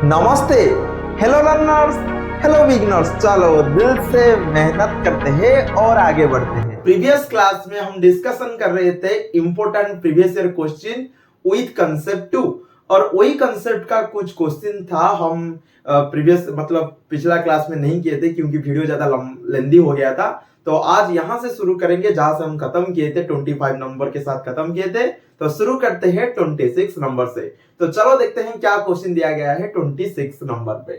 नमस्ते। Hello learners, hello beginners. चलो दिल से मेहनत करते हैं और आगे बढ़ते हैं। प्रीवियस क्लास में हम डिस्कशन कर रहे थे important previous year question with concept 2 और वही कंसेप्ट का कुछ क्वेश्चन था। हम प्रीवियस मतलब पिछला क्लास में नहीं किए थे क्योंकि वीडियो ज्यादा लेंदी हो गया था। तो आज यहां से शुरू करेंगे जहां से हम खत्म किए थे, 25 नंबर के साथ खत्म किए थे। तो शुरू करते हैं 26 नंबर से। तो चलो देखते हैं क्या क्वेश्चन दिया गया है 26 नंबर पे।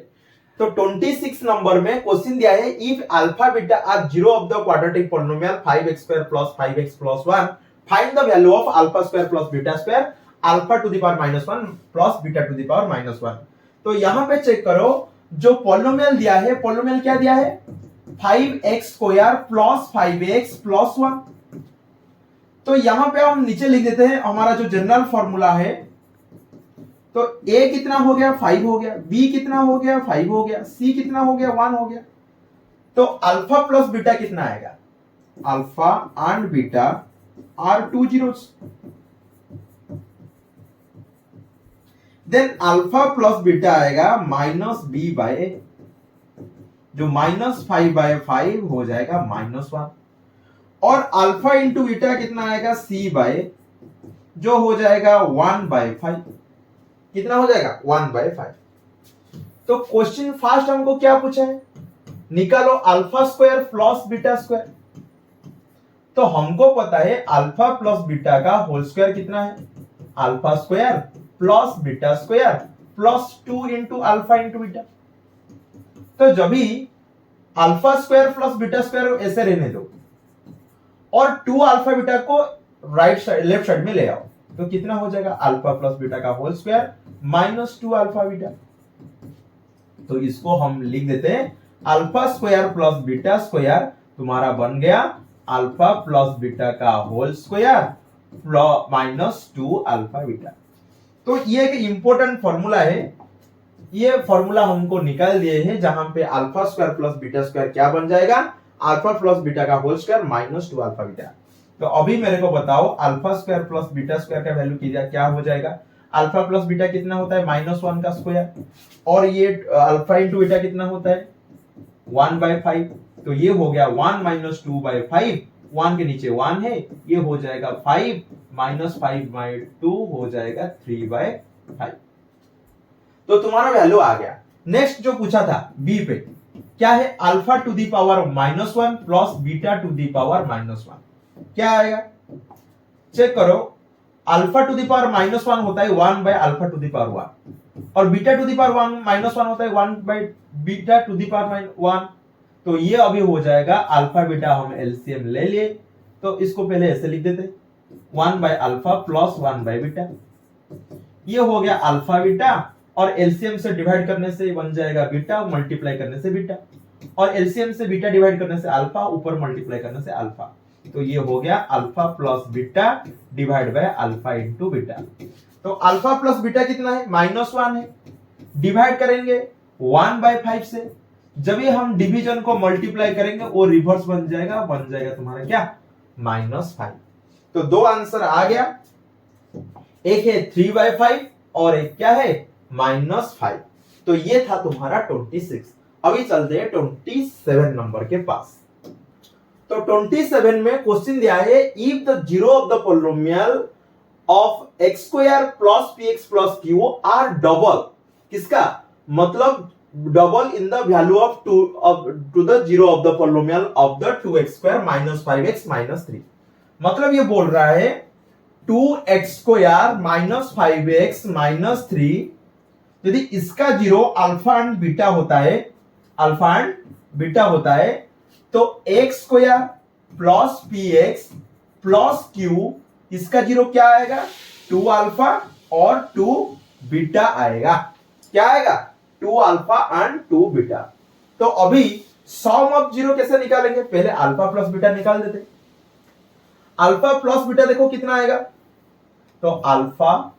तो 26 नंबर में क्वेश्चन दिया है if alpha beta are zero of the quadratic polynomial 5x² + 5x + 1 find the value of α² + β² alpha to the power -1 plus beta to the power -1। तो यहां पे चेक करो, जो पॉलिनोमियल दिया है, पॉलिनोमियल क्या दिया है 5x² + 5x + 1। तो यहां पे हम नीचे लिख देते हैं हमारा जो जनरल फॉर्मूला है। तो a कितना हो गया 5 हो गया, b कितना हो गया 5 हो गया, c कितना हो गया 1 हो गया। तो अल्फा प्लस बीटा कितना आएगा, alpha and beta are two zeros. Then alpha plus beta आएगा -b/a, जो -5/5 हो जाएगा -1। और अल्फा इंटू बीटा कितना आएगा c/, जो हो जाएगा 1/5। कितना हो जाएगा 1/5। तो क्वेश्चन फर्स्ट हमको क्या पूछा है, निकालो α² प्लस β²। तो हमको पता है अल्फा प्लस बीटा का होल स्क्वायर कितना है, α² plus β² plus 2 into alpha into beta. तो जब भी α² प्लस β² ऐसे रहने दो और 2 अल्फा बीटा को राइट साइड लेफ्ट साइड में ले आओ, तो कितना हो जाएगा अल्फा प्लस बीटा का होल स्क्वायर -2 अल्फा बीटा। तो इसको हम लिख देते हैं α² प्लस β² तुम्हारा बन गया अल्फा प्लस बीटा का होल स्क्वायर -2 अल्फा बीटा। तो ये एक इंपॉर्टेंट फॉर्मूला है, ये फॉर्मूला हमको निकाल दिए हैं जहां पे α² प्लस β² क्या बन जाएगा, अल्फा प्लस बीटा का होल स्क्वायर -2 अल्फा बीटा। तो अभी मेरे को बताओ α² प्लस β² का वैल्यू क्या हो जाएगा। अल्फा प्लस बीटा कितना होता है -1 का स्क्वायर, और ये अल्फा इंटू बीटा कितना होता है 1/5। तो ये हो गया 1 - 2/5, 1 के नीचे 1 है, ये हो जाएगा 5 -5/2 हो जाएगा 3/5। तो तुम्हारा वैल्यू आ गया। नेक्स्ट जो पूछा था बी पे क्या है, alpha to the power -1 plus beta to the power -1 क्या आएगा। चेक करो, अल्फा टू दी पावर -1 होता है 1/अल्फा टू दी पावर 1 और बीटा टू दी पावर -1 होता है 1/बीटा टू दी पावर 1। तो ये अभी हो जाएगा अल्फा बीटा, हम एलसीएम ले लिए तो इसको पहले ऐसे लिख देते 1/अल्फा प्लस 1/बीटा। ये हो गया अल्फा बीटा, और एलसीएम से डिवाइड करने से बन जाएगा बीटा, मल्टीप्लाई करने से बीटा, और एलसीएम से बीटा डिवाइड करने से अल्फा, ऊपर मल्टीप्लाई करने से अल्फा। तो ये हो गया alpha plus beta divide by alpha into beta. तो अल्फा प्लस बीटा कितना है -1 है, डिवाइड करेंगे 1/5 से। जब ये हम डिवीजन को मल्टीप्लाई करेंगे वो रिवर्स बन जाएगा तुम्हारा क्या -5। तो दो आंसर आ गया, एक है 3/5 और एक क्या है -5। तो ये था तुम्हारा 26। अभी चलते हैं 27 नंबर के पास। तो 27 में क्वेश्चन दिया है if the zero of the polynomial of x² plus px plus q are double, किसका मतलब double in the value of to the zero of the polynomial of the 2x² - 5x - 3। मतलब ये बोल रहा है 2x² - 5x - 3 यदि इसका zero alpha and beta होता है तो x² plus px plus q इसका जीरो क्या आएगा 2 अल्फा और 2 बीटा आएगा। क्या आएगा 2 अल्फा एंड 2 बीटा। तो अभी सम ऑफ जीरो कैसे निकालेंगे, पहले अल्फा प्लस बीटा निकाल देते। अल्फा प्लस बीटा देखो कितना आएगा, तो अल्फा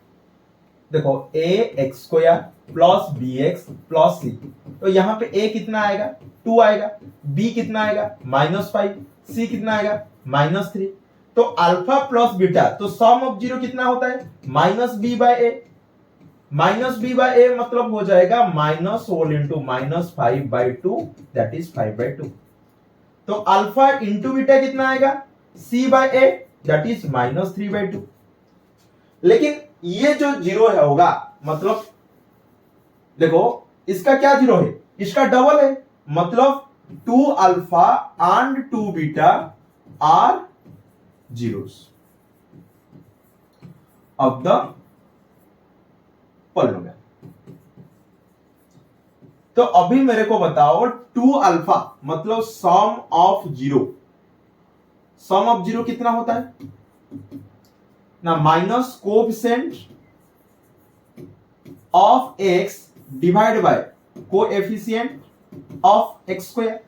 देखो ax² plus bx plus c। तो यहां पे a कितना आएगा 2 आएगा, b कितना आएगा -5, c कितना आएगा -3। तो अल्फा प्लस बीटा, तो सम ऑफ जीरो कितना होता है -b/a। माइनस बी बाय ए मतलब हो जाएगा minus whole into minus 5/2 that is 5/2। तो अल्फा इंटू बीटा कितना आएगा c by a that is -3/2। लेकिन ये जो जीरो है होगा मतलब देखो इसका क्या जीरो है इसका डबल है मतलब 2 alpha and 2 beta are zeros of the polynomial. तो अभी मेरे को बताओ 2 अल्फा मतलब sum of zero, sum of zero कितना होता है ना minus coefficient of x divide by coefficient of x square.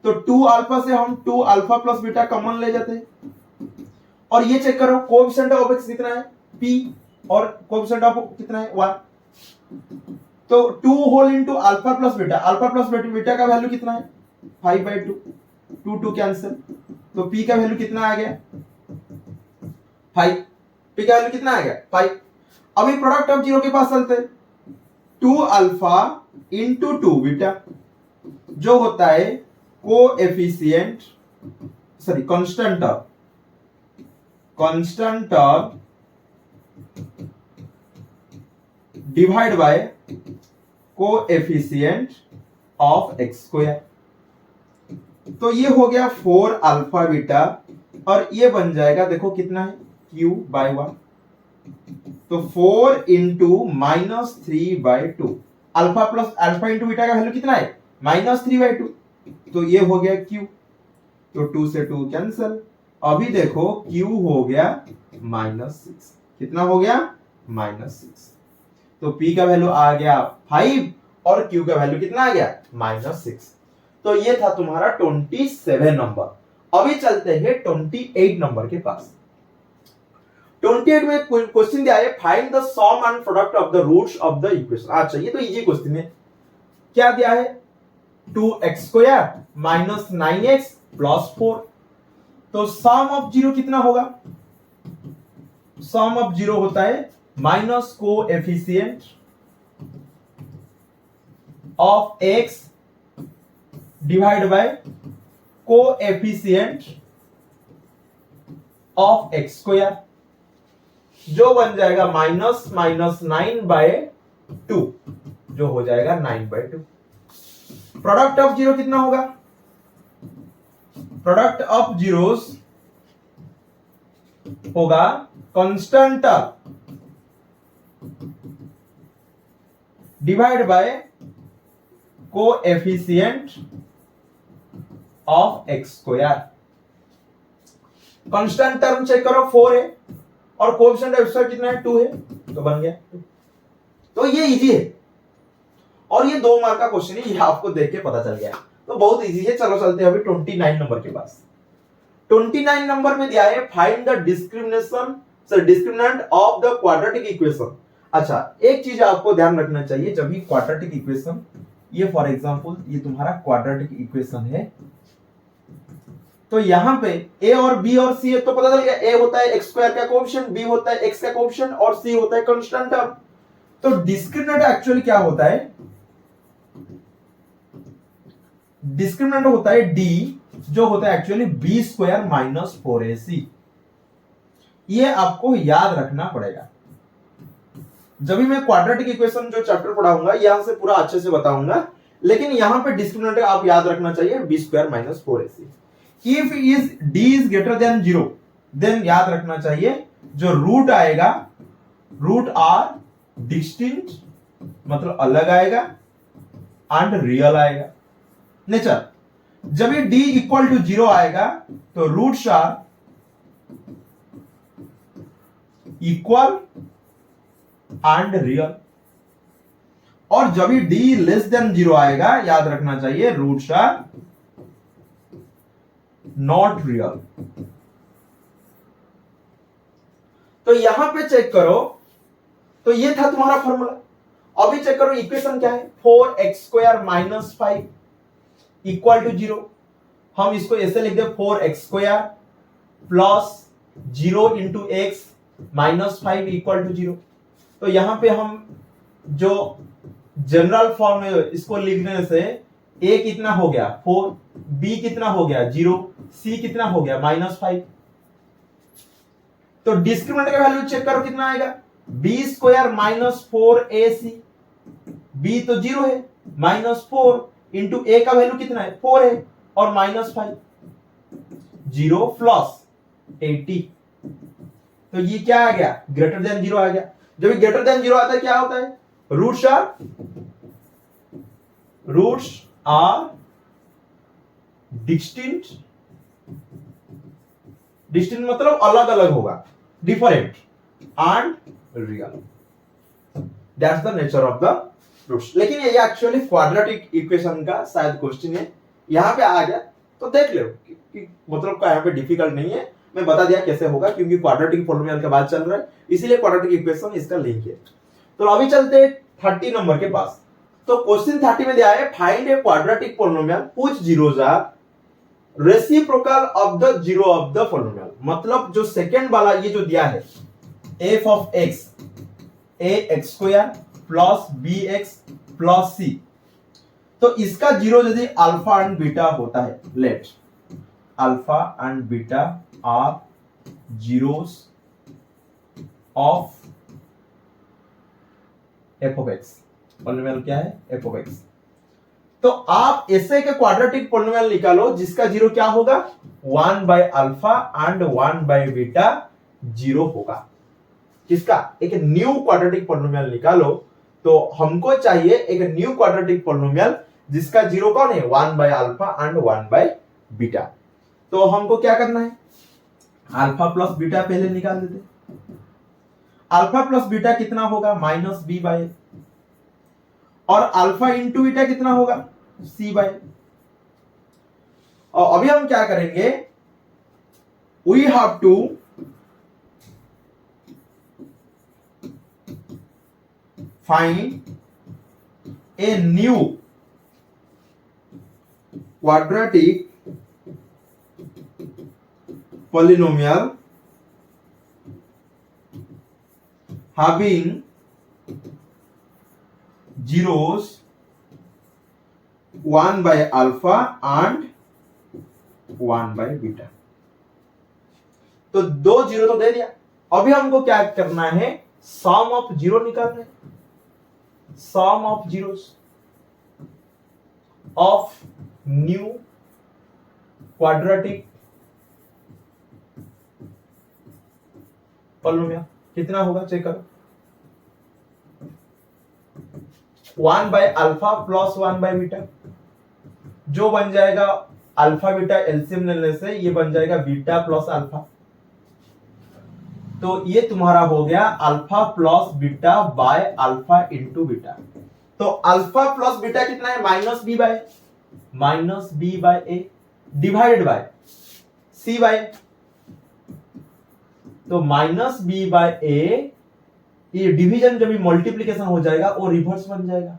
तो 2 अल्फा से हम 2 अल्फा प्लस बीटा कॉमन ले जाते हैं और ये चेक करो कोएफिशिएंट ऑफ एक्स कितना है p और कोएफिशिएंट ऑफ कितना है 1। तो 2 whole into alpha plus beta का वैल्यू कितना है 5/2, 2 कैंसिल, तो p का वैल्यू कितना आ गया 5, p का वैल्यू कितना आ गया 5। अभी प्रोडक्ट ऑफ जीरो के पास चलते हैं 2 अल्फा इंटू 2 बीटा जो होता है coefficient sorry constant term divide by coefficient of x square. तो ये हो गया 4 अल्फा बीटा और ये बन जाएगा देखो कितना है q/1। तो 4 into -3/2 alpha plus alpha into beta का वैल्यू कितना है -3/2 तो ये हो गया q। तो 2 से 2 कैंसिल, अभी देखो q हो गया -6, कितना हो गया -6। तो p का वैल्यू आ गया 5 और q का वैल्यू कितना आ गया -6। तो ये था तुम्हारा 27 नंबर। अभी चलते हैं 28 नंबर के पास। 28 में क्वेश्चन दिया है find the sum and product of the roots of the equation. अच्छा ये तो इजी क्वेश्चन है, क्या दिया है 2x² - 9x + 4। तो सम ऑफ जीरो कितना होगा, सम ऑफ जीरो होता है minus coefficient of x divide by coefficient of x² जो बन जाएगा -9/2 जो हो जाएगा 9/2। प्रोडक्ट ऑफ जीरो कितना होगा, प्रोडक्ट ऑफ जीरोस होगा constant divide by coefficient of x²। Constant term check करो 4 है और कोएफिशिएंट ऑफ x² कितना है 2 है तो बन गया। तो ये इजी है और ये 2 मार्क का क्वेश्चन है, ये आपको देख के पता चल गया तो बहुत इजी है। चलो चलते हैं अभी 29 नंबर के पास। 29 नंबर में दिया है find the discriminant of the quadratic equation. अच्छा एक चीज आपको ध्यान रखना चाहिए जब भी क्वाड्रेटिक इक्वेशन, ये फॉर एग्जांपल ये तुम्हारा क्वाड्रेटिक इक्वेशन है तो यहां पे a और b और c है तो पता चल गया a होता है x² का कोएफिशिएंट, b होता है x का कोएफिशिएंट और c होता है कांस्टेंट टर्म। तो डिस्क्रिमिनेंट एक्चुअली क्या होता है, डिस्क्रिमिनेंट होता है d जो होता है एक्चुअली b² - 4ac। ये आपको याद रखना पड़ेगा जब भी मैं क्वाड्रेटिक इक्वेशन जो चैप्टर पढ़ाऊंगा यहां से पूरा अच्छे से बताऊंगा, लेकिन यहां पे डिस्क्रिमिनेंट आप याद रखना चाहिए b² - 4ac। If is d is greater than 0 then याद रखना चाहिए जो रूट आएगा रूट आर डिस्टिंक्ट मतलब अलग आएगा एंड रियल आएगा। नेचर जब ये d = 0 आएगा तो roots are equal and real, और जब भी d < 0 आएगा याद रखना चाहिए रूट्स आर नॉट रियल। तो यहां पे चेक करो तो ये था तुम्हारा फॉर्मूला। अभी चेक करो इक्वेशन क्या है 4x² - 5 = 0। हम इसको ऐसे लिख दे 4x² + 0 × x - 5 = 0। तो यहां पे हम जो जनरल फॉर्म में इसको लिखने से a कितना हो गया 4, b कितना हो गया 0, c कितना हो गया -5। तो डिस्क्रिमिनेंट का वैल्यू चेक करो कितना आएगा, b स्क्वायर -4ac, b तो 0 है, -4 इंटू a का वैल्यू कितना है 4 है और -5, 0 प्लस 80। तो ये क्या आ गया, ग्रेटर देन 0 आ गया। जब ये ग्रेटर देन 0 आता है क्या होता है, रूट्स आर डिस्टिंक्ट, डिस्टिंक्ट मतलब अलग अलग होगा, different and real, that's the nature of the roots. लेकिन ये एक्चुअली क्वाड्रेटिक इक्वेशन का शायद क्वेश्चन है, यहां पे आ गया तो देख लो कि मतलब का यहाँ पे डिफिकल्ट नहीं है, मैं बता दिया कैसे होगा क्योंकि क्वाड्रेटिक पॉलिनोमियल का बात चल रहा है, इसीलिए क्वाड्रेटिक इक्वेशन इसका लिंक है। तो अभी चलते हैं 30 नंबर के पास। तो क्वेश्चन 30 में दिया है find a quadratic polynomial which zeros are reciprocal of the zero of the polynomial. मतलब जो सेकंड वाला ये जो दिया है f of x ax square plus bx plus c, तो इसका जीरो यदि अल्फा एंड बीटा होता है, let alpha and beta are zeros of f of x, polynomial क्या है f ऑफ x। तो आप ऐसे के क्वाड्रेटिक पॉलिनोमियल निकालो जिसका जीरो क्या होगा 1 by alpha and 1 by beta zero होगा। किसका, एक न्यू क्वाड्रेटिक पॉलिनोमियल निकालो। तो हमको चाहिए एक न्यू क्वाड्रेटिक पॉलिनोमियल जिसका जीरो कौन है 1 by alpha and 1 by beta. तो हमको क्या करना है, अल्फा प्लस बीटा पहले निकाल देते। अल्फा प्लस बीटा कितना होगा -b बाय, और अल्फा इंटू बीटा कितना होगा c बाय। और अभी हम क्या करेंगे, we have to find a new quadratic polynomial having zeros 1 by alpha and 1 by beta. तो दो जीरो तो दे दिया, अभी हमको क्या करना है, सम ऑफ जीरो निकालना है, sum of zeros of new quadratic polynomial कितना होगा चेक करो, 1 by alpha plus 1 by beta, जो बन जाएगा अल्फा बीटा एलसीएम लेने से ये बन जाएगा बीटा प्लस अल्फा। तो ये तुम्हारा हो गया alpha plus beta by alpha into beta. तो अल्फा प्लस बीटा कितना है -b by a divided by c by, तो -b बाय a, ये डिवीजन जब मल्टीप्लीकेशन हो जाएगा वो रिवर्स बन जाएगा,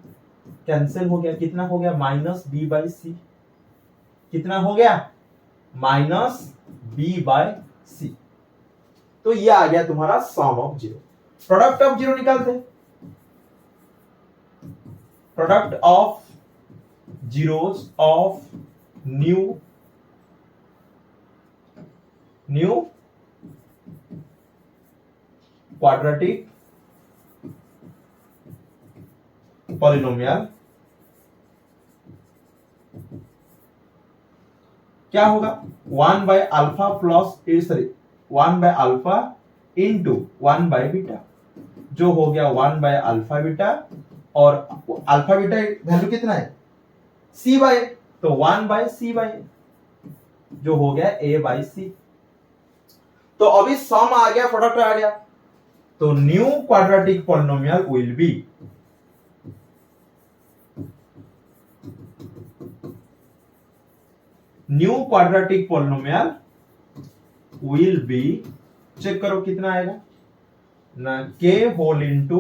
कैंसिल हो गया, कितना हो गया -b बाय c, कितना हो गया -b बाय c। तो ये आ गया तुम्हारा sum of zero. Product of zero निकालते हैं, product of zeros of new quadratic polynomial क्या होगा 1 by alpha plus 1 by alpha into 1 by beta, जो हो गया 1 बाय अल्फा बीटा, और अल्फा बीटा वैल्यू कितना है c बाय, तो 1 बाय c बाय, जो हो गया a बाय c। तो अभी सम आ गया, प्रोडक्ट आ गया, तो new quadratic polynomial will be check करो कितना आएगा ना, k whole into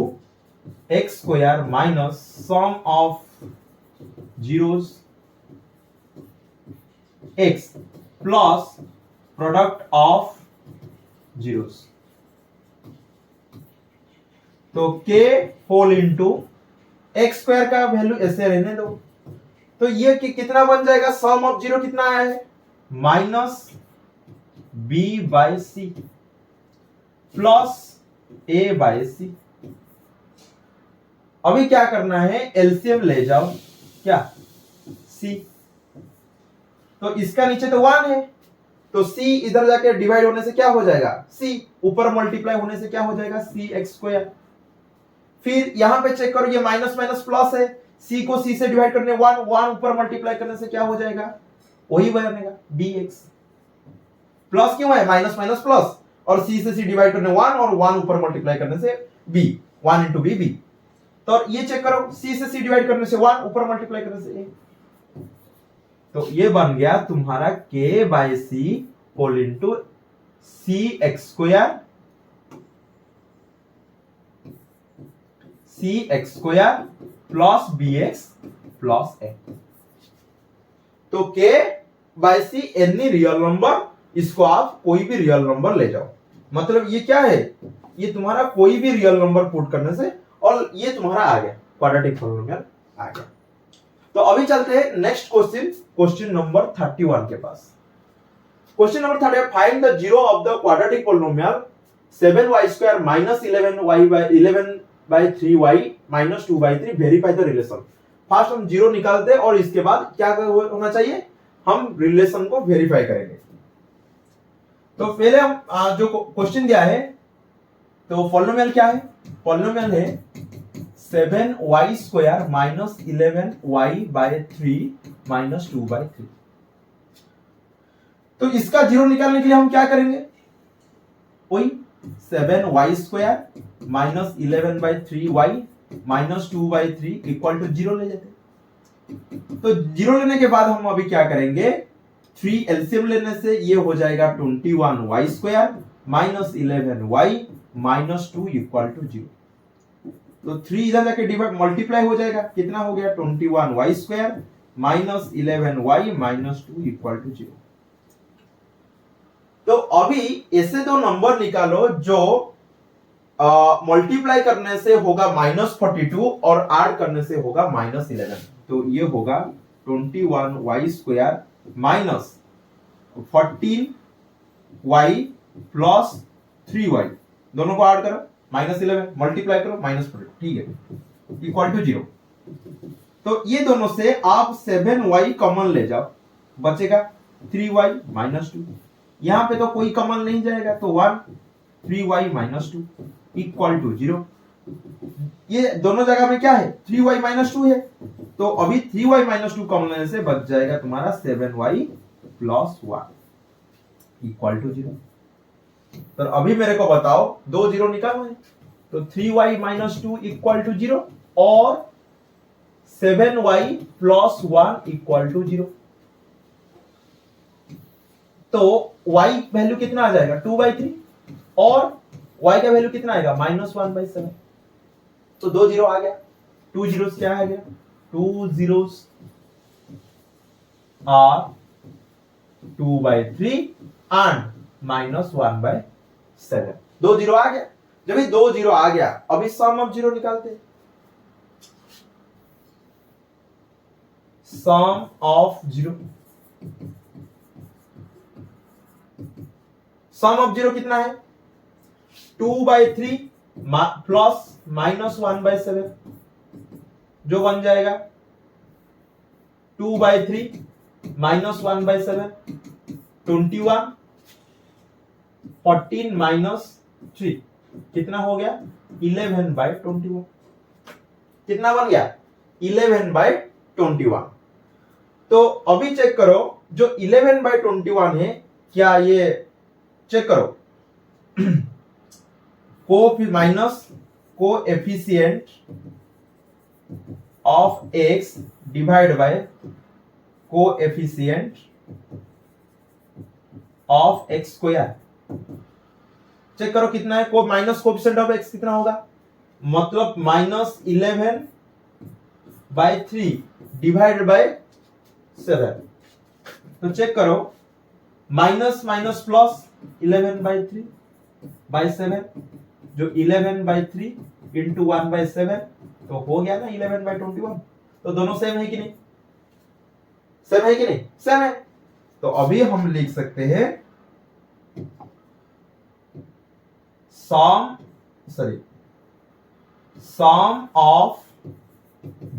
x square minus sum of zeros x plus product of zeros. तो k whole into x square का वैल्यू ऐसे रहने दो। तो ये कितना बन जाएगा, सम ऑफ जीरो कितना आया है, minus b by c plus a by c. अभी क्या करना है, एलसीएम ले जाओ, क्या सी, तो इसका नीचे तो 1 है, तो c इधर जाके डिवाइड होने से क्या हो जाएगा, c ऊपर मल्टीप्लाई होने से क्या हो जाएगा, सी एक्स स्क्वायर। फिर यहां पे चेक करो, ये माइनस माइनस प्लस है, c को c से डिवाइड करने 1 1 ऊपर मल्टीप्लाई करने से क्या हो जाएगा, वही बनेगा dx। प्लस क्यों है, माइनस माइनस प्लस, और c से c डिवाइड करने 1 और 1 ऊपर मल्टीप्लाई करने से b, 1 इंटू b, तो ये चेक करो, c से c डिवाइड करने से 1 ऊपर मल्टीप्लाई करने से a, तो ये बन गया तुम्हारा k by c whole into c x square, c x square plus b x plus a. तो k by c any real number, इसको आप कोई भी रियल नंबर ले जाओ, मतलब ये क्या है, ये तुम्हारा कोई भी रियल नंबर पुट करने से, और ये तुम्हारा आ गया क्वाड्रेटिक पॉलिनोमियल आ गया। तो अभी चलते हैं नेक्स्ट क्वेश्चन, क्वेश्चन नंबर 31 के पास। Question number 31, find the zero of the quadratic polynomial 7y square minus 11y/3y minus 2/3, verify the relation. First हम जीरो निकालते हैं और इसके बाद क्या होना चाहिए, हम रिलेशन को वेरीफाई करेंगे। तो पहले हम जो क्वेश्चन दिया है, तो पॉलिनोमियल क्या है, पॉलिनोमियल है 7y square minus 11y/3 minus 2/3। तो इसका जीरो निकालने के लिए हम क्या करेंगे, वही 7y square minus 11/3y minus 2/3 equal to zero ले जाते। तो जीरो लेने के बाद हम अभी क्या करेंगे, 3 एलसीएम लेने से ये हो जाएगा 21y square minus 11y minus 2 equal to zero. तो 3 इधर जाके डिवाइड मल्टीप्लाई हो जाएगा, कितना हो गया 21y square minus 11y minus 2 equal to zero. तो अभी ऐसे दो नंबर निकालो जो मल्टीप्लाई करने से होगा -42 और ऐड करने से होगा -11। तो ये होगा 21y square minus 14y plus 3y, दोनों को ऐड करो -11 मल्टीप्लाई करो -42, ठीक है, इक्वल टू 0। तो ये दोनों से आप 7y कॉमन ले जाओ, बचेगा 3y माइनस 2, यहां पे तो कोई कॉमन नहीं जाएगा, तो 1 3y माइनस 2 इक्वल टू 0। ये दोनों जगह में क्या है, 3y माइनस 2 है, तो अभी 3y माइनस 2 कॉमन लेने से बच जाएगा तुम्हारा 7y प्लस 1 इक्वल टू 0। तो अभी मेरे को बताओ, दो जीरो निकालना है, तो 3y माइनस 2 इक्वल टू 0 और 7y प्लस 1 इक्वल टू 0। तो y वैल्यू कितना आ जाएगा 2/3 और y का वैल्यू कितना आएगा -1/7। तो दो जीरो आ गया, 2 zeros क्या आ गया, 2 zeros are 2/3 and -1/7। दो जीरो आ गया, जब ये दो जीरो आ गया, अभी सम ऑफ जीरो निकालते हैं। Sum of zero, sum of zero कितना है 2/3 प्लस -1/7, जो बन जाएगा 2/3 -1/7 21, 14 माइनस 3 कितना हो गया 11/21। कितना बन गया 11/21। तो अभी चेक करो, जो 11/21 है, क्या ये चेक करो coefficient of x divide by coefficient of x square, check करो कितना है, को माइनस कोएफिशिएंट ऑफ x कितना होगा, मतलब -11/3 डिवाइड बाय 7। तो चेक करो, माइनस माइनस प्लस 11/3/7, जो 11/3 इंटू 1/7, तो हो गया ना 11/21। तो दोनों सेम है कि नहीं? सेम है कि नहीं? सेम है। तो अभी हम लिख सकते हैं sum of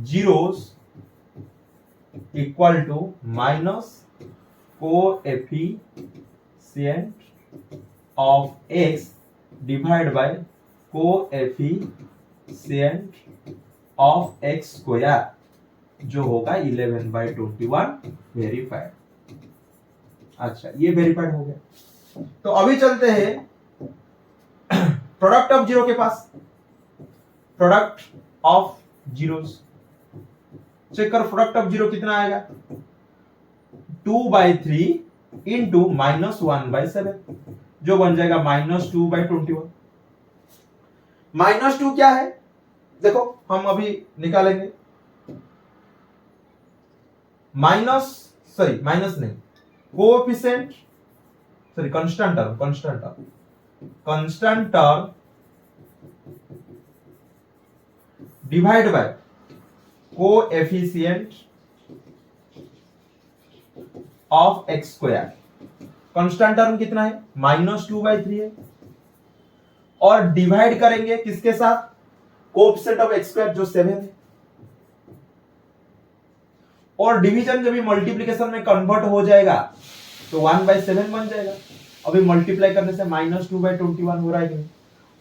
zeros equal to minus coefficient of x divide by coefficient of x square, जो होगा 11/21 वेरीफाइड। अच्छा, ये वेरीफाइड हो गया। तो अभी चलते हैं प्रोडक्ट ऑफ जीरो के पास। प्रोडक्ट ऑफ जीरोस चेक कर, प्रोडक्ट ऑफ जीरो कितना आएगा? 2/3 इंटू -1/7, जो बन जाएगा -2/21। -2 क्या है? देखो हम अभी निकालेंगे। माइनस नहीं, coefficient constant term divide by coefficient of x square. Constant term कितना है? -2/3 है, और डिवाइड करेंगे किसके साथ? कोएफिशिएंट ऑफ एक्स स्क्वायर जो 7 है। और डिवीजन जब भी मल्टीप्लिकेशन में कन्वर्ट हो जाएगा तो 1/7 बन जाएगा। अभी मल्टीप्लाई करने से -2/21 हो रहा है कि नहीं?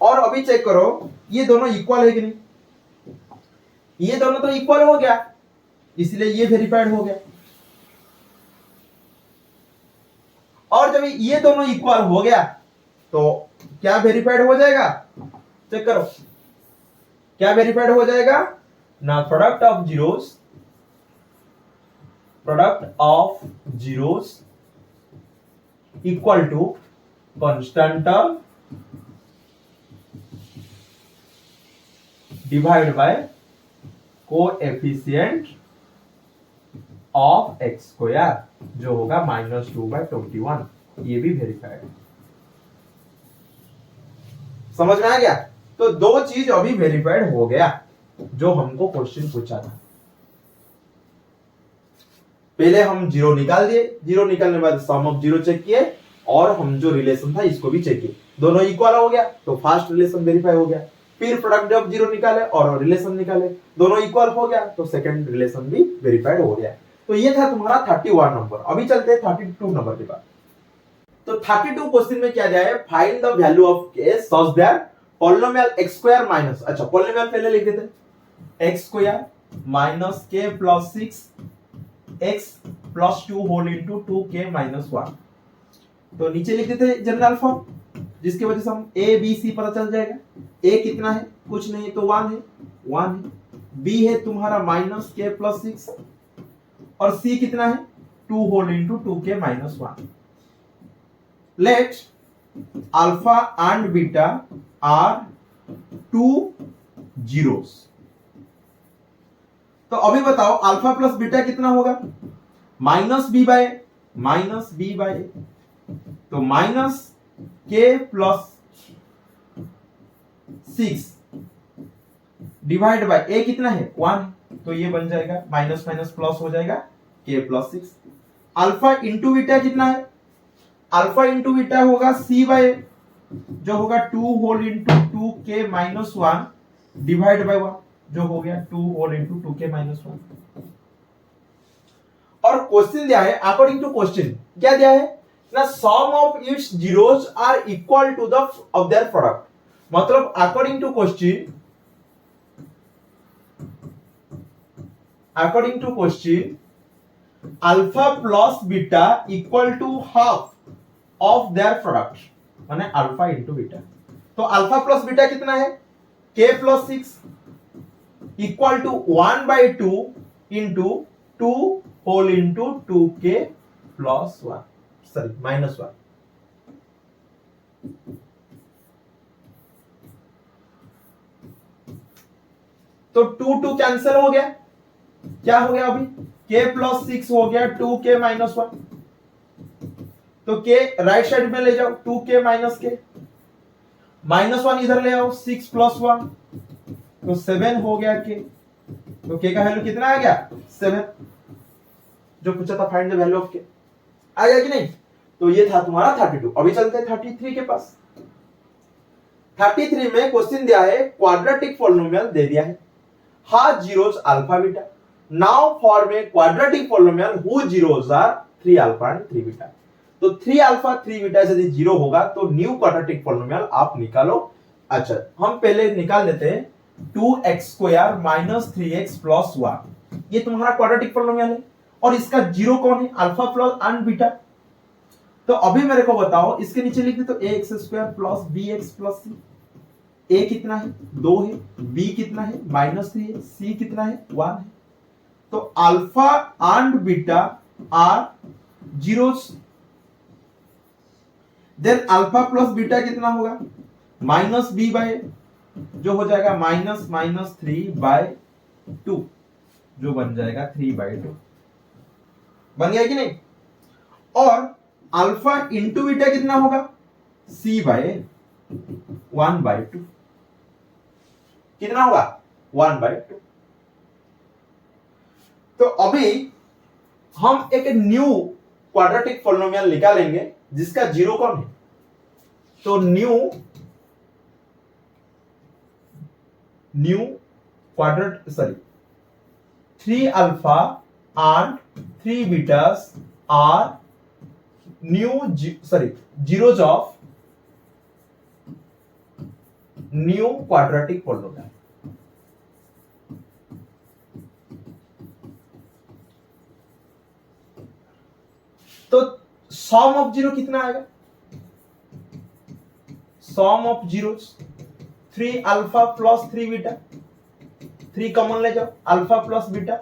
और अभी चेक करो, ये दोनों इक्वल है कि नहीं? ये दोनों तो इक्वल हो गया, इसलिए ये वेरीफाइड हो गया। और जब ये दोनों इक्वल हो गया तो क्या वेरीफाइड हो जाएगा? चेक करो, क्या वेरीफाइड हो जाएगा ना? Product of zeros equal to constant term divide by coefficient of x square, जो होगा -2/21। ये भी वेरीफाइड। समझ में आ गया? तो दो चीज अभी वेरीफाइड हो गया जो हमको क्वेश्चन पूछा था। पहले हम जीरो निकाल दिए, जीरो निकालने के बाद सम ऑफ जीरो चेक किए, और हम जो रिलेशन था इसको भी चेक किए, दोनों इक्वल हो गया तो फर्स्ट रिलेशन वेरीफाई हो गया। फिर प्रोडक्ट ऑफ जीरो निकाले और रिलेशन निकाले, दोनों इक्वल हो गया तो सेकंड रिलेशन भी वेरीफाइड हो गया। तो ये था तुम्हारा 31 नंबर। अभी चलते हैं 32 नंबर के बाद। तो 32 क्वेश्चन में क्या दिया है? Find the value of k such that polynomial x square minus, अच्छा पॉलिनोमियल पहले लिख देते हैं, x square minus k plus 6 x plus 2 whole into 2k minus 1। तो नीचे लिख देते हैं जनरल फॉर्म, जिसकी वजह से हम a b c पता चल जाएगा। a कितना है? कुछ नहीं तो 1 है, 1 है। b है तुम्हारा माइनस k प्लस 6, और c कितना है? 2 whole into 2k minus 1। Let alpha and beta are 2 zeros. तो अभी बताओ अल्फा प्लस बीटा कितना होगा? -b बाय तो minus k plus 6 divide by a कितना है? 1, तो ये बन जाएगा माइनस माइनस प्लस हो जाएगा k plus 6। Alpha into beta कितना है? अल्फा इंटू बीटा होगा c बाय जो होगा 2 whole into 2k minus 1 divide by 1, जो हो गया 2 होल इंटू 2k माइनस 1। और क्वेश्चन दिया है, अकॉर्डिंग टू क्वेश्चन क्या दिया है ना? Sum of its zeros are equal to the of their product. मतलब according to question alpha plus beta equal to half of their product, माने alpha into beta. तो अल्फा प्लस बीटा कितना है? k plus 6 equal to 1/2 into 2 whole into 2k plus 1, sorry minus 1। तो 2 cancel हो गया, क्या हो गया अभी? k प्लस 6 हो गया 2k माइनस 1। तो k राइट साइड में ले जाओ, 2k माइनस k, माइनस 1 इधर ले आओ, 6 प्लस 1 तो 7 हो गया के, तो के का वैल्यू कितना आ गया 7, जो पूछा था फाइंड द वैल्यू ऑफ के, आ गया कि नहीं। तो ये था तुम्हारा 32। अभी चलते हैं 33 के पास। 33 में क्वेश्चन दिया है क्वाड्रेटिक पॉलिनोमियल दे दिया है, हा zeros alpha beta, now form a quadratic polynomial who zeros are 3 alpha and 3 beta. तो 3 अल्फा 3 बीटा यदि जीरो होगा तो न्यू क्वाड्रेटिक पॉलिनोमियल आप निकालो। अच्छा हम पहले निकाल लेते हैं 2x² माइनस 3x प्लस 1, ये तुम्हारा क्वाड्रेटिक पॉलिनोमियल है और इसका जीरो कौन है अल्फा प्लस एंड बीटा। तो अभी मेरे को बताओ इसके नीचे लिख दे तो ax² plus bx plus c, a कितना है 2 है, b कितना है -3 है, c कितना है 1 है। तो alpha and beta are zeros, then alpha plus beta कितना होगा माइनस b बाय, जो हो जाएगा -3/2, जो बन जाएगा 3/2, बन गया कि नहीं। और अल्फा इंटू बीटा कितना होगा c/1/2, कितना होगा 1/2। तो अभी हम एक न्यू क्वाड्रेटिक पॉलिनोमियल निकालेंगे जिसका जीरो कौन है। तो new quadrate 3 alpha and 3 betas are zeros of new quadratic polynomial। तो सम ऑफ जीरो कितना आएगा, sum of zeros 3 alpha plus 3 beta, 3 common ले जाओ अल्फा प्लस बीटा,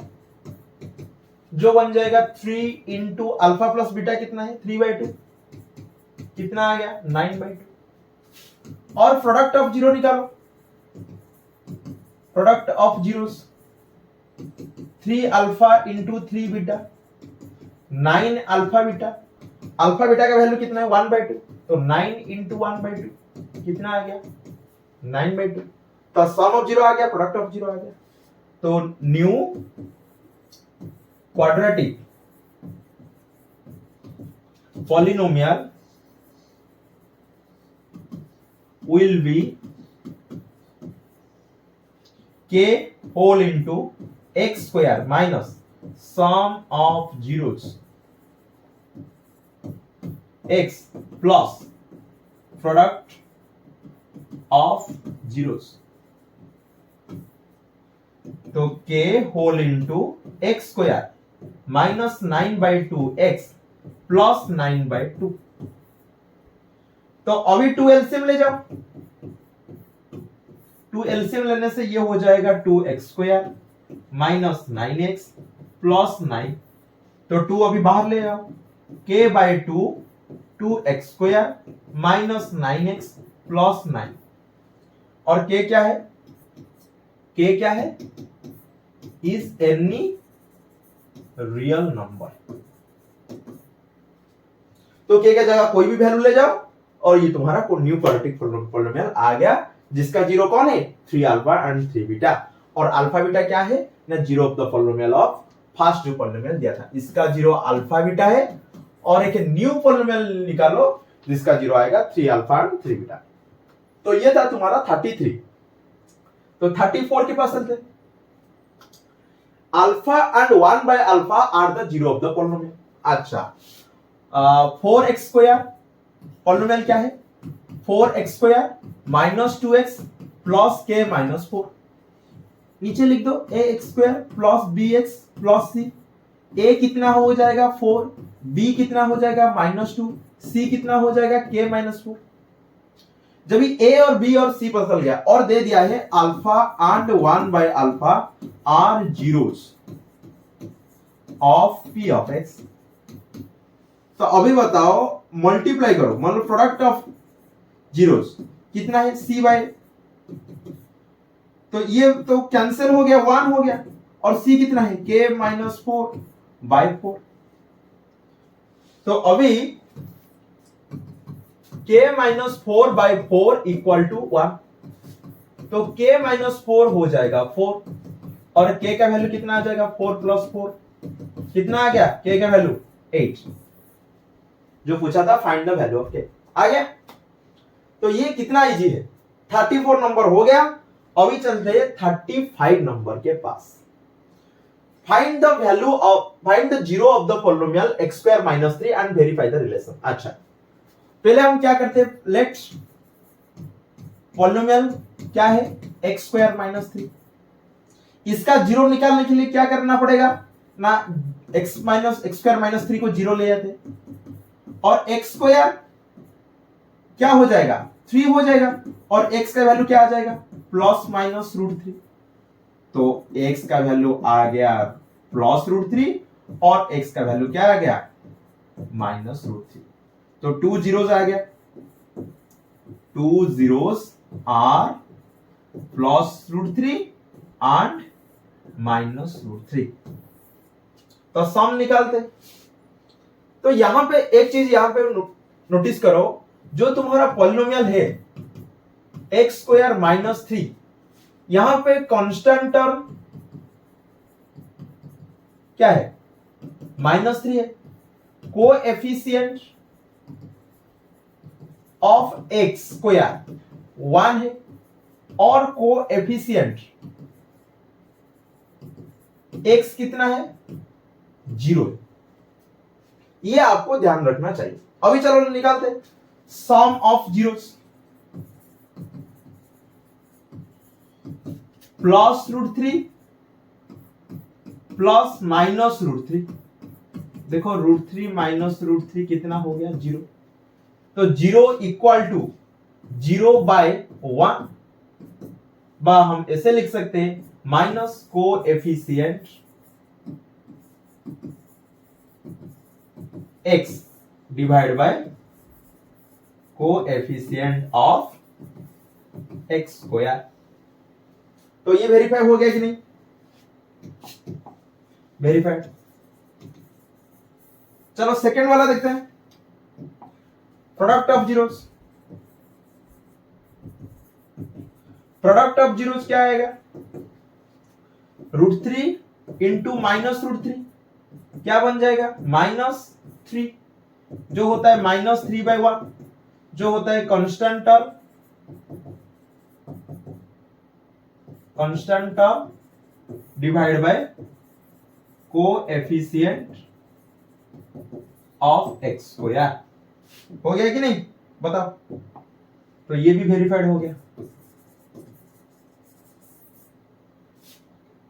जो बन जाएगा 3 इंटू अल्फा प्लस बीटा कितना है 3/2, कितना आ गया 9/2। और प्रोडक्ट ऑफ जीरो निकालो, product of zeros 3 alpha into 3 beta 9 alpha beta, alpha beta का वैल्यू कितना है 1/2, तो 9 इंटू 1/2 कितना आ गया 9/2। तो सम ऑफ जीरो आ गया, प्रोडक्ट ऑफ जीरो आ गया। तो new quadratic polynomial will be k whole into x² minus sum of zeros x plus product of zeros। तो k whole into x² minus 9/2 x plus 9/2। तो अभी 2 LCM ले जाओ, 2 LCM लेने से ये हो जाएगा 2x² माइनस 9x प्लस 9। तो 2 अभी बाहर ले आओ, k/2 2x² minus 9x plus 9। और k क्या है, k क्या है इज एनी रियल नंबर। तो k का जगह कोई भी वैल्यू ले जाओ और ये तुम्हारा न्यू क्वाड्रेटिक पॉलिनोमियल आ गया, जिसका जीरो कौन है 3 अल्फा एंड 3 बीटा। और अल्फा बीटा क्या है ना, zero of the polynomial of first जो पॉलिनोमियल दिया था, इसका जीरो अल्फा बीटा है। और एक न्यू पॉलिनोमियल निकालो जिसका जीरो आएगा 3 अल्फा एंड 3 बीटा। तो ये था तुम्हारा 33। तो 34 के पास चलते, अल्फा एंड 1/अल्फा are the zero of the polynomial. अच्छा 4x² पॉलिनोमियल क्या है 4x² minus 2x plus k minus 4। नीचे लिख दो ax² plus bx plus c। a कितना हो जाएगा 4, b कितना हो जाएगा -2, c कितना हो जाएगा k -4। जब a और b और c पता चल गया और दे दिया है अल्फा एंड 1/अल्फा are zeros of p of x। तो अभी बताओ मल्टीप्लाई करो, मतलब प्रोडक्ट ऑफ जीरोस कितना है c/, तो ये तो कैंसिल हो गया 1 हो गया, और c कितना है k -4/4। तो अभी k -4/4 इक्वल टू 1। तो k माइनस 4 हो जाएगा 4, और k का वैल्यू कितना आ जाएगा 4 प्लस 4, कितना आ गया k का वैल्यू 8, जो पूछा था find the value of k, आ गया। तो ये कितना इजी है, 34 नंबर हो गया। अभी चलते हैं 35 नंबर के पास। Find the zero of the polynomial x square minus 3 and verify the relation. अच्छा, पहले हम क्या करते हैं, लेट्स पॉलिनोमियल क्या है x स्क्वायर माइनस 3, इसका जीरो निकालने के लिए क्या करना पड़ेगा ना, x स्क्वायर माइनस 3 को जीरो ले जाते, और x स्क्वायर क्या हो जाएगा 3 हो जाएगा, और x का वैल्यू क्या आ जाएगा प्लस माइनस √3, तो x का वैल्यू आ गया प्लस √3 और x का वैल्यू क्या आ गया माइनस √3, तो 2 जीरोस आ गया, 2 zeros are plus √3 and minus √3। तो सम निकालते, तो यहां पे एक चीज यहां पे नोटिस करो, जो तुम्हारा पॉलिनोमियल है x स्क्वायर माइनस 3, यहां पे कांस्टेंट टर्म क्या है -3 है, कोएफिशिएंट ऑफ x स्क्वायर 1 है, और कोएफिशिएंट x कितना है 0 है। ये आपको ध्यान रखना चाहिए। अभी चलो निकालते हैं sum of zeros, plus √3 plus minus √3, देखो √3 माइनस √3 कितना हो गया 0, तो 0 इक्वल टू 0/1, बा हम ऐसे लिख सकते हैं minus coefficient x divide by coefficient of x square. तो ये वेरीफाई हो गया कि नहीं, वेरीफाइड। चलो सेकंड वाला देखते हैं, product of zeros. Product of zeros क्या आएगा √3 इंटू माइनस √3 क्या बन जाएगा -3, जो होता है -3/1, जो होता है constant term divide by coefficient of x square. हो गया कि नहीं बताओ, तो ये भी वेरीफाइड हो गया,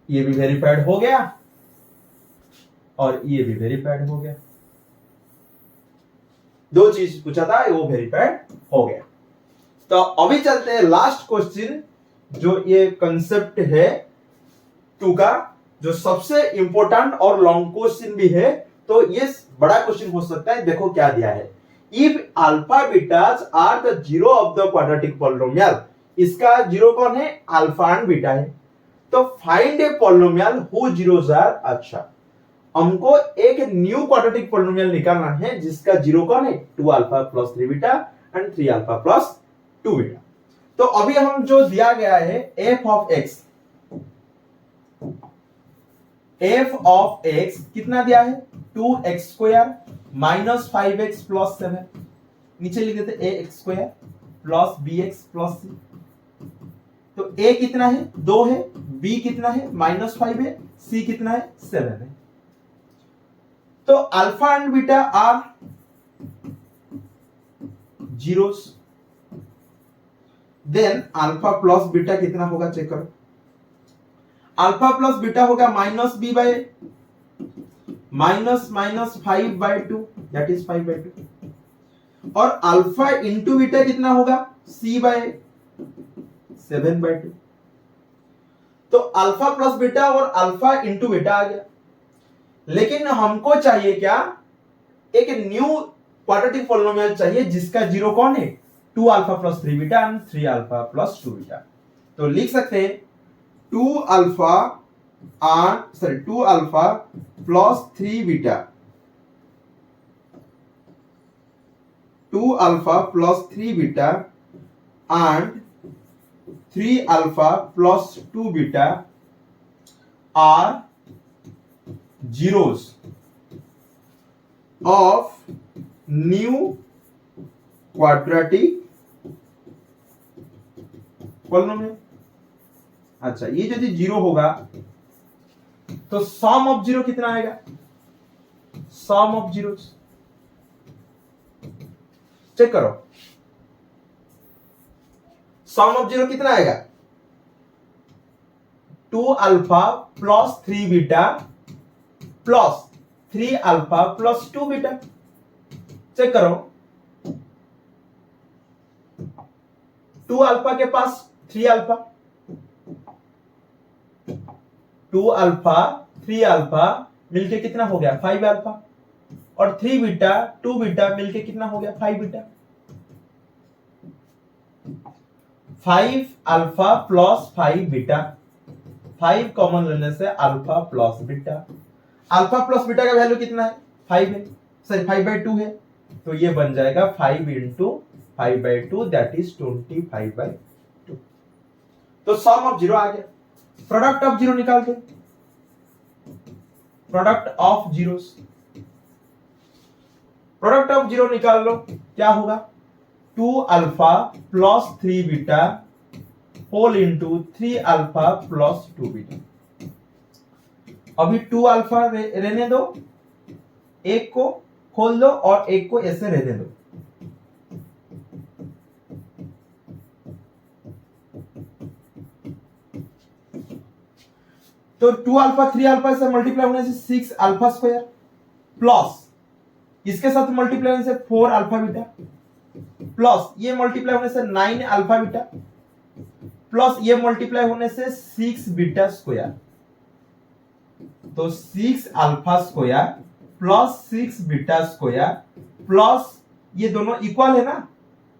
ये भी वेरीफाइड हो गया, और ये भी वेरीफाइड हो गया। दो चीज पूछा था वो वेरीफाइड हो गया। तो अभी चलते हैं लास्ट क्वेश्चन, जो ये कंसेप्ट है 2 का, जो सबसे इंपॉर्टेंट और लॉन्ग क्वेश्चन भी है, तो ये बड़ा क्वेश्चन हो सकता है। देखो क्या दिया है, if alpha betas are the zero of the quadratic polynomial, इसका जीरो कौन है अल्फा एंड बीटा है, तो find a polynomial who zeros are. अच्छा, हमको एक न्यू क्वाड्रेटिक पॉलिनोमियल निकालना है जिसका जीरो कौन है 2α + 3β एंड 3α + 2β। तो अभी हम जो दिया गया है f ऑफ x कितना दिया है 2x² - 5x + 7, नीचे लिख देते ax² + bx + c। तो a कितना है 2 है, b कितना है -5 है, c कितना है 7 है। तो alpha and beta are zeros, then alpha plus beta कितना होगा चेक करो, अल्फा प्लस बीटा होगा -b बाय -5/2 दैट इज 5/2, और अल्फा इंटू बीटा कितना होगा c बाय 7/2। तो अल्फा प्लस बीटा और अल्फा इंटू बीटा आ गया, लेकिन हमको चाहिए क्या एक न्यू क्वाड्रेटिक पॉलिनोमियल चाहिए जिसका जीरो कौन है 2α + 3β एंड 3α + 2β। तो लिख सकते हैं 2α + 3β, 2α + 3β and 3 alpha plus 2 beta are zeros of new quadratic polynomial. अच्छा, ये यदि जीरो होगा तो सम ऑफ जीरो कितना आएगा? सम ऑफ जीरो चेक करो, सम ऑफ जीरो कितना आएगा? 2 alpha plus 3 beta plus 3 alpha plus 2 beta. Check करो, 2 अल्फा के पास 3 अल्फा, 2 अल्फा 3 अल्फा मिलके कितना हो गया? 5 अल्फा, और 3 बीटा 2 बीटा मिलके कितना हो गया? 5 beta. 5 alpha plus 5 beta, 5 common लेने से alpha plus beta. Alpha plus beta का वैल्यू कितना है? 5 है, सॉरी 5/2 है, तो ये बन जाएगा 5 इंटू 5/2 दैट इज 25/2। तो सम ऑफ जीरो आ गया। प्रोडक्ट ऑफ जीरो निकाल दो, product of zeros, product of zero निकाल लो, क्या होगा? 2 alpha plus 3 beta whole into 3 alpha plus 2 beta. अभी 2 अल्फा रहने दो, एक को खोल दो और एक को ऐसे रहने दो। तो 2 अल्फा 3 अल्फा से मल्टीप्लाई होने से 6 अल्फा स्क्वायर प्लस इसके साथ मल्टीप्लाई होने से 4 अल्फा बीटा प्लस ये मल्टीप्लाई होने से 9 अल्फा बीटा प्लस ये मल्टीप्लाई होने से 6 बीटा स्क्वायर। तो 6 alpha square plus 6 beta square plus ये दोनों इक्वल है ना,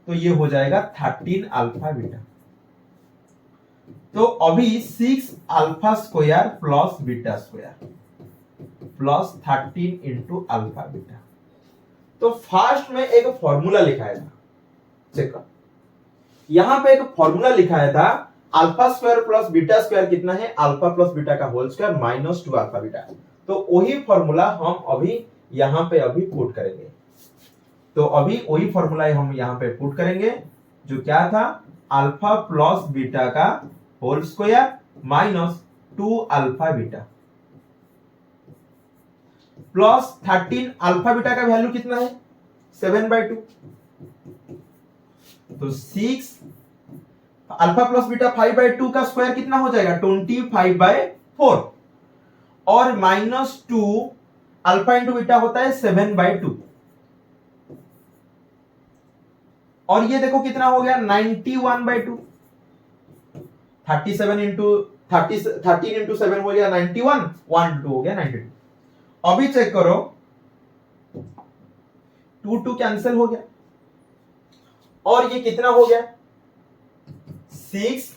तो ये हो जाएगा 13 अल्फा बीटा। तो अभी 6 alpha square plus beta square plus 13 into alpha beta. तो फर्स्ट में एक फॉर्मूला लिखाया था, चेक कर, यहां पे एक फॉर्मूला लिखाया था alpha square plus beta square कितना है? अल्फा प्लस बीटा का whole square minus 2 alpha beta. तो वही फॉर्मूला हम अभी यहां पे अभी पुट करेंगे। तो अभी वही फॉर्मूला हम यहां पे पुट करेंगे जो क्या था? अल्फा प्लस बीटा का whole square minus 2 alpha beta plus 13 alpha beta का वैल्यू कितना है? 7/2। तो 6 अल्फा प्लस बीटा 5/2 का स्क्वायर कितना हो जाएगा? 25/4 और माइनस 2 अल्फा इंटू बीटा होता है 7/2 और ये देखो कितना हो गया? 91/2। 37 इंटू 13 इंटू 7 हो गया 91, 1 2 हो गया 92। अभी चेक करो, 2 कैंसिल हो गया और ये कितना हो गया? 6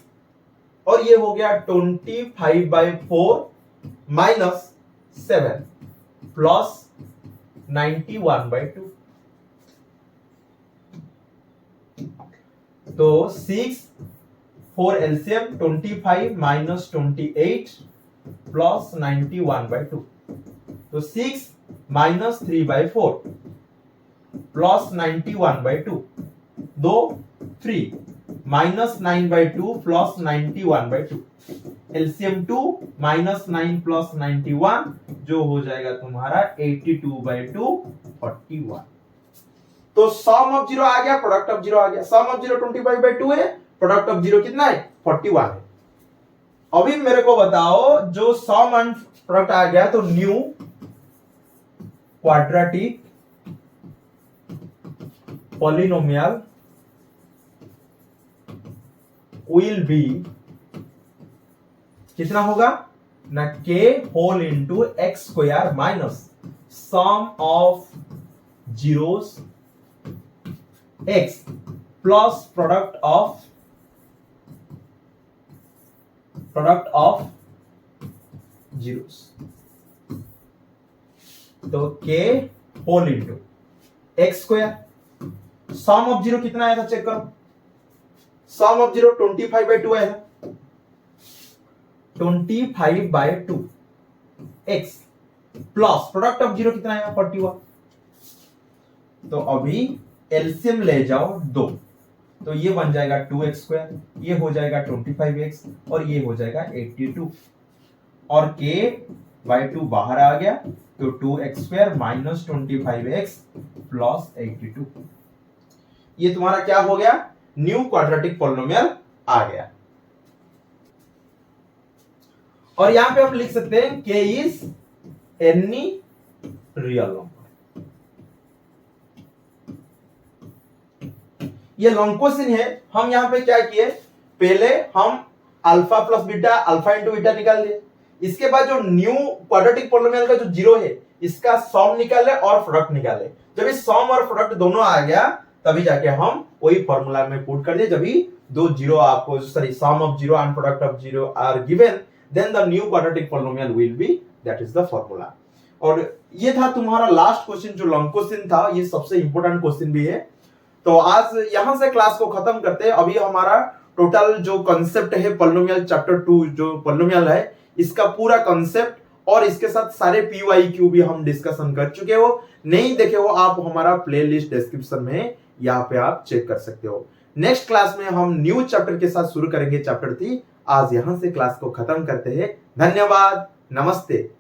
और ये हो गया 25/4 माइनस 7 प्लस 91/2। तो 6 4 एलसीएम 25 माइनस 28 प्लस 91/2। तो 6 minus 3/4 plus 91/2, 2 3 minus 9/2 plus 91/2, LCM 2 minus 9 plus 91 जो हो जाएगा तुम्हारा 82/2 41। तो सम ऑफ जीरो आ गया, प्रोडक्ट ऑफ जीरो आ गया। सम ऑफ जीरो 25/2 है, प्रोडक्ट ऑफ जीरो कितना है? 41 है। अभी मेरे को बताओ, जो सम एंड प्रोडक्ट आ गया तो new quadratic polynomial will be कितना होगा ना? k whole into x square minus sum of zeros x plus product of zeros. तो k whole into x square, sum of zero कितना आया था चेक करो, सम ऑफ 0 25/2 आएगा, 25/2 x प्लस प्रोडक्ट ऑफ 0 कितना आएगा 41। तो अभी एलसीएम ले जाओ 2, तो ये बन जाएगा 2x², ये हो जाएगा 25x और ये हो जाएगा 82 और k/2 बाहर आ गया, तो 2x² माइनस 25x प्लस 82। ये तुम्हारा क्या हो गया, न्यू क्वाड्रेटिक पॉलिनोमियल आ गया। और यहां पे हम लिख सकते हैं k is any real number. ये लॉन्ग क्वेश्चन है। हम यहां पे क्या किए, पहले हम alpha plus beta, alpha into beta निकाल लिए, इसके बाद जो न्यू क्वाड्रेटिक पॉलिनोमियल का जो 0 है इसका सम निकाले और प्रोडक्ट निकाले। जब इस सम और प्रोडक्ट दोनों आ गया तभी जाके हम वही फॉर्मूला में पुट कर दिए। जब भी दो 0 आपको sorry sum of 0 and product of 0 are given, then the new quadratic polynomial will be, that is the formula. और ये था तुम्हारा लास्ट क्वेश्चन जो लॉन्ग क्वेश्चन था, ये सबसे इंपॉर्टेंट क्वेश्चन भी है। तो आज यहां से क्लास को खत्म करते हैं। अभी हमारा टोटल जो कॉन्सेप्ट है पॉलिनोमियल चैप्टर 2 जो पॉलिनोमियल है इसका पूरा कॉन्सेप्ट और इसके साथ सारे PYQ भी हम डिस्कशन कर चुके हो। नहीं देखे हो आप, हमारा प्लेलिस्ट डिस्क्रिप्शन में यहाँ पे आप चेक कर सकते हो। नेक्स्ट क्लास में हम न्यू चैप्टर के साथ शुरू करेंगे, चैप्टर 3। आज यहां से क्लास को खत्म करते हैं। धन्यवाद, नमस्ते।